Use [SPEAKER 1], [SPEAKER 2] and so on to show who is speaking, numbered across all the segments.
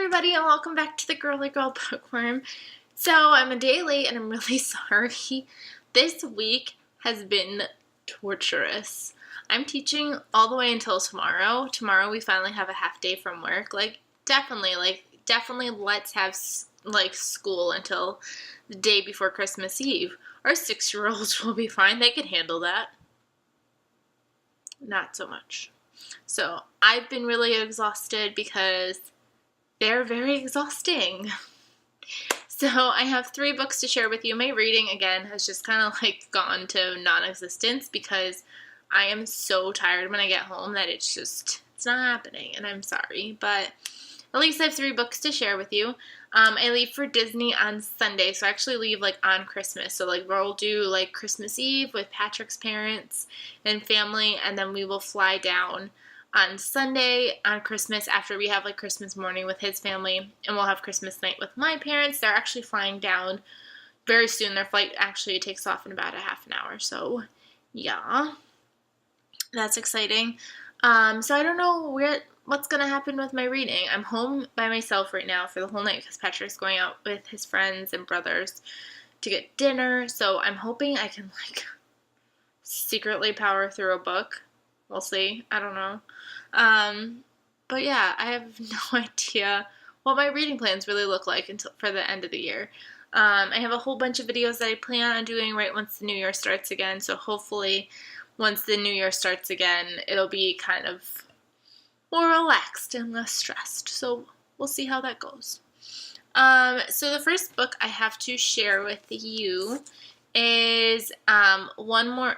[SPEAKER 1] everybody, and welcome back to the Girly Girl Bookworm. So I'm a day late and I'm really sorry. This week has been torturous. I'm teaching all the way until tomorrow. Tomorrow we finally have a half day from work. Definitely let's have school until the day before Christmas Eve. Our 6-year-olds will be fine. They can handle that. Not so much. So I've been really exhausted because they're very exhausting. So I have 3 books to share with you. My reading, again, has just kind of gone to non-existence because I am so tired when I get home that it's not happening, and I'm sorry. But at least I have 3 books to share with you. I leave for Disney on Sunday, so I actually leave on Christmas. So we'll do Christmas Eve with Patrick's parents and family, and then we will fly down on Sunday on Christmas after we have Christmas morning with his family, and we'll have Christmas night with my parents. They're actually flying down very soon. Their flight actually takes off in about a half an hour, so yeah, that's exciting. So I don't know what's gonna happen with my reading. I'm home by myself right now for the whole night because Patrick's going out with his friends and brothers to get dinner, so I'm hoping I can secretly power through a book. We'll see. I don't know. But yeah, I have no idea what my reading plans really look like for the end of the year. I have a whole bunch of videos that I plan on doing right once the new year starts again, so hopefully once the new year starts again, it'll be kind of more relaxed and less stressed. So we'll see how that goes. So the first book I have to share with you is One More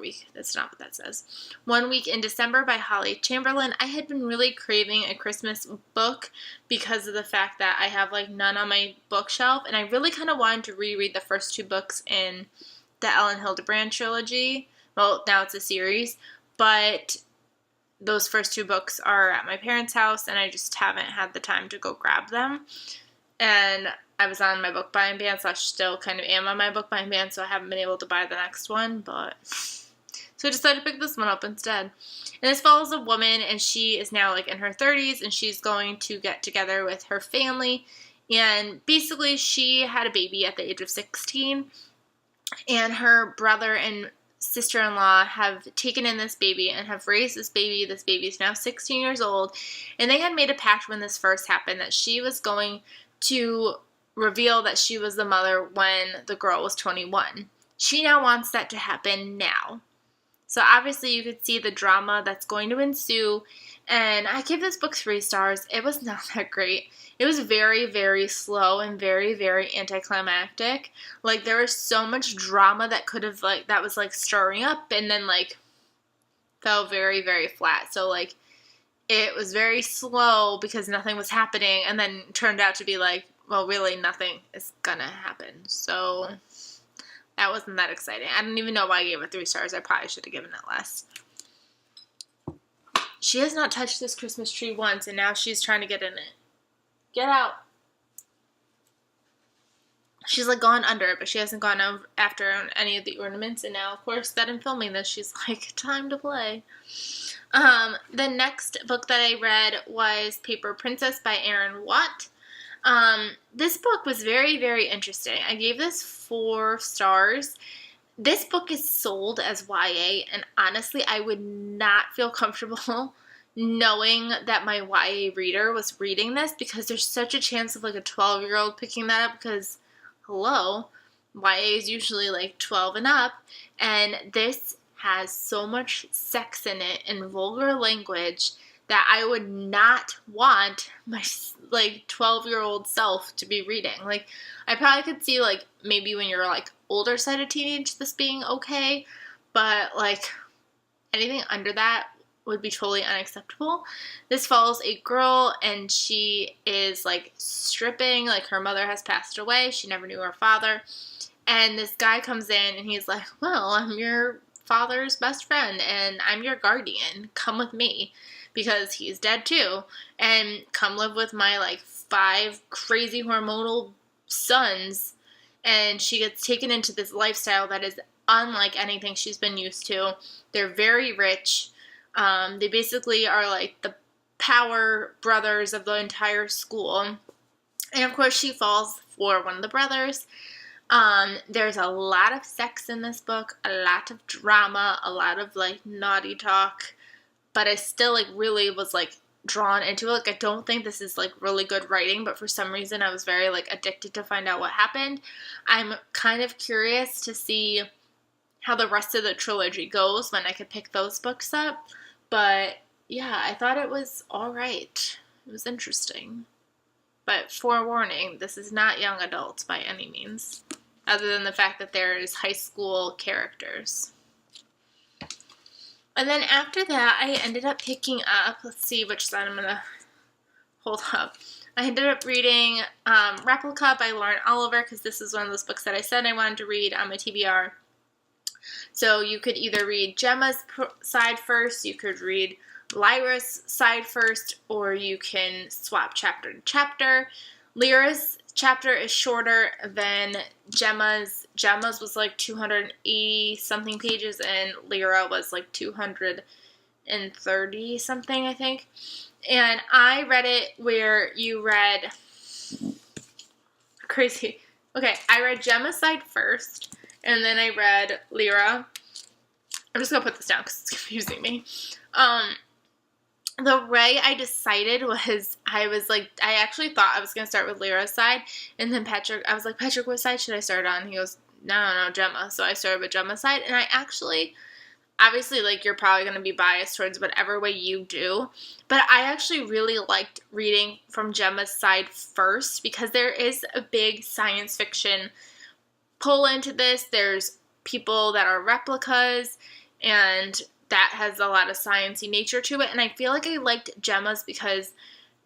[SPEAKER 1] Week. That's not what that says. 1 Week in December by Holly Chamberlain. I had been really craving a Christmas book because of the fact that I have none on my bookshelf, and I really kind of wanted to reread the first 2 books in the Ellen Hildebrand trilogy. Well, now it's a series, but those first 2 books are at my parents' house, and I just haven't had the time to go grab them. And I was on my book buying ban, so I still kind of am on my book buying ban, so I haven't been able to buy the next one, but so I decided to pick this one up instead. And this follows a woman, and she is now in her 30s, and she's going to get together with her family, and basically she had a baby at the age of 16, and her brother and sister-in-law have taken in this baby and have raised this baby. This baby is now 16 years old, and they had made a pact when this first happened that she was going to reveal that she was the mother when the girl was 21. She now wants that to happen now. So obviously you could see the drama that's going to ensue, and I give this book 3 stars. It was not that great. It was very, very slow and very, very anticlimactic. There was so much drama that could have, that was, stirring up and then, fell very, very flat. So, it was very slow because nothing was happening, and then turned out to be, well, really nothing is gonna happen. So that wasn't that exciting. I don't even know why I gave it 3 stars. I probably should have given it less. She has not touched this Christmas tree once, and now she's trying to get in it. Get out. She's gone under it, but she hasn't gone after any of the ornaments, and now, of course, that I'm filming this, she's time to play. The next book that I read was Paper Princess by Erin Watt. This book was very, very interesting. I gave this 4 stars. This book is sold as YA, and honestly, I would not feel comfortable knowing that my YA reader was reading this because there's such a chance of a 12-year-old picking that up because, hello, YA is usually 12 and up, and this has so much sex in it and vulgar language that I would not want my 12-year-old self to be reading. I probably could see maybe when you're older side of teenage this being okay, but anything under that would be totally unacceptable. This follows a girl, and she is stripping. Her mother has passed away. She never knew her father, and this guy comes in and he's well, I'm your father's best friend and I'm your guardian. Come with me because he's dead too, and come live with my 5 crazy hormonal sons. And she gets taken into this lifestyle that is unlike anything she's been used to. They're very rich. They basically are the power brothers of the entire school. And of course she falls for one of the brothers. There's a lot of sex in this book, a lot of drama, a lot of like naughty talk, but I still like really was like drawn into it. Like, I don't think this is like really good writing, but for some reason I was very like addicted to find out what happened. I'm kind of curious to see how the rest of the trilogy goes when I could pick those books up. But yeah, I thought it was all right. It was interesting. But forewarning, this is not young adults by any means, other than the fact that there is high school characters. And then after that, I ended up picking up, let's see which side I'm going to hold up. I ended up reading Replica by Lauren Oliver, because this is one of those books that I said I wanted to read on my TBR. So you could either read Gemma's side first, you could read Lyra's side first, or you can swap chapter to chapter. Lyra's chapter is shorter than Gemma's. Gemma's was like 280 something pages, and Lyra was like 230 something, I think. And I read it where you read crazy. Okay, I read Gemma's side first, and then I read Lyra. I'm just gonna put this down because it's confusing me. The way I decided was, I actually thought I was going to start with Lyra's side, and then I was like, Patrick, what side should I start on? He goes, no, Gemma. So I started with Gemma's side, and I actually, obviously, like, you're probably going to be biased towards whatever way you do, but I actually really liked reading from Gemma's side first, because there is a big science fiction pull into this. There's people that are replicas, and that has a lot of sciencey nature to it, and I feel like I liked Gemma's because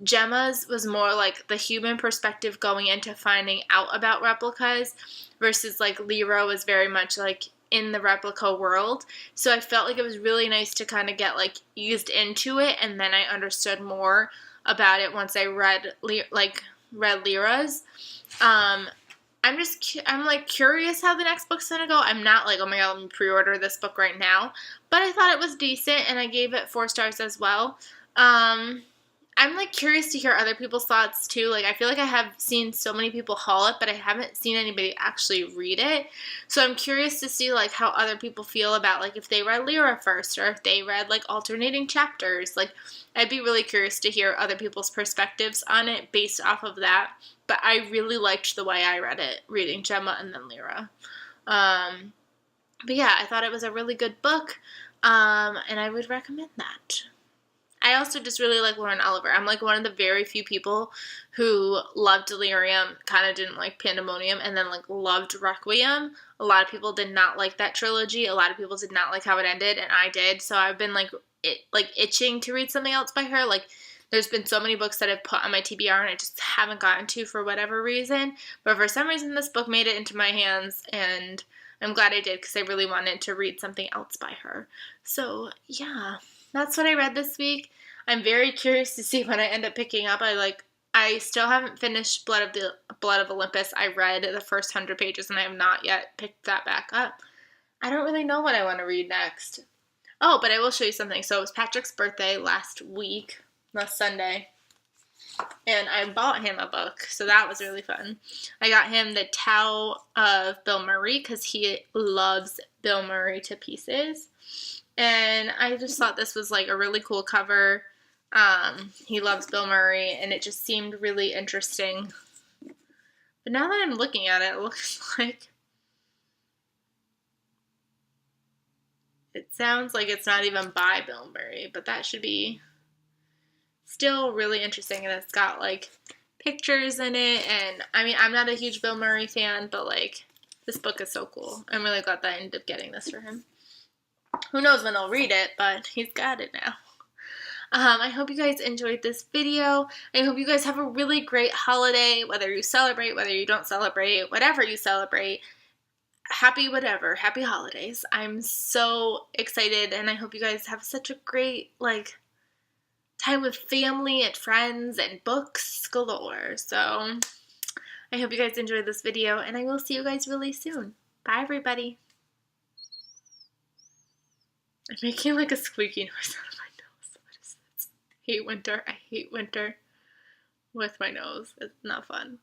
[SPEAKER 1] Gemma's was more like the human perspective going into finding out about replicas, versus like Lyra was very much like in the replica world. So I felt like it was really nice to kind of get like eased into it, and then I understood more about it once I read Lyra's. I'm like curious how the next book's gonna go. I'm not like, oh my god, let me pre-order this book right now. But I thought it was decent, and I gave it 4 stars as well. I'm like curious to hear other people's thoughts too. Like, I feel like I have seen so many people haul it, but I haven't seen anybody actually read it. So I'm curious to see like how other people feel about like if they read Lyra first, or if they read like alternating chapters. Like, I'd be really curious to hear other people's perspectives on it based off of that. But I really liked the way I read it, reading Gemma and then Lyra. But yeah, I thought it was a really good book, and I would recommend that. I also just really like Lauren Oliver. I'm like one of the very few people who loved Delirium, kind of didn't like Pandemonium, and then like loved Requiem. A lot of people did not like that trilogy. A lot of people did not like how it ended, and I did. So I've been like itching to read something else by her. Like, there's been so many books that I've put on my TBR and I just haven't gotten to for whatever reason. But for some reason, this book made it into my hands, and I'm glad I did because I really wanted to read something else by her. So yeah, that's what I read this week. I'm very curious to see what I end up picking up. I still haven't finished Blood of Olympus. I read the first 100 pages and I have not yet picked that back up. I don't really know what I want to read next. Oh, but I will show you something. So it was Patrick's birthday last Sunday, and I bought him a book, so that was really fun. I got him The Tao of Bill Murray because he loves Bill Murray to pieces, and I just thought this was like a really cool cover. He loves Bill Murray, and it just seemed really interesting. But now that I'm looking at it, it looks like it sounds like it's not even by Bill Murray, but that should be still really interesting, and it's got like pictures in it, and I mean, I'm not a huge Bill Murray fan, but like, this book is so cool. I'm really glad that I ended up getting this for him. Who knows when I'll read it, but he's got it now. I hope you guys enjoyed this video. I hope you guys have a really great holiday, whether you celebrate, whether you don't celebrate, whatever you celebrate. Happy whatever, happy holidays. I'm so excited, and I hope you guys have such a great, like, time with family and friends and books galore. So I hope you guys enjoyed this video, and I will see you guys really soon. Bye, everybody. I'm making like a squeaky noise out of my nose. What is this? hate winter. I hate winter with my nose. It's not fun.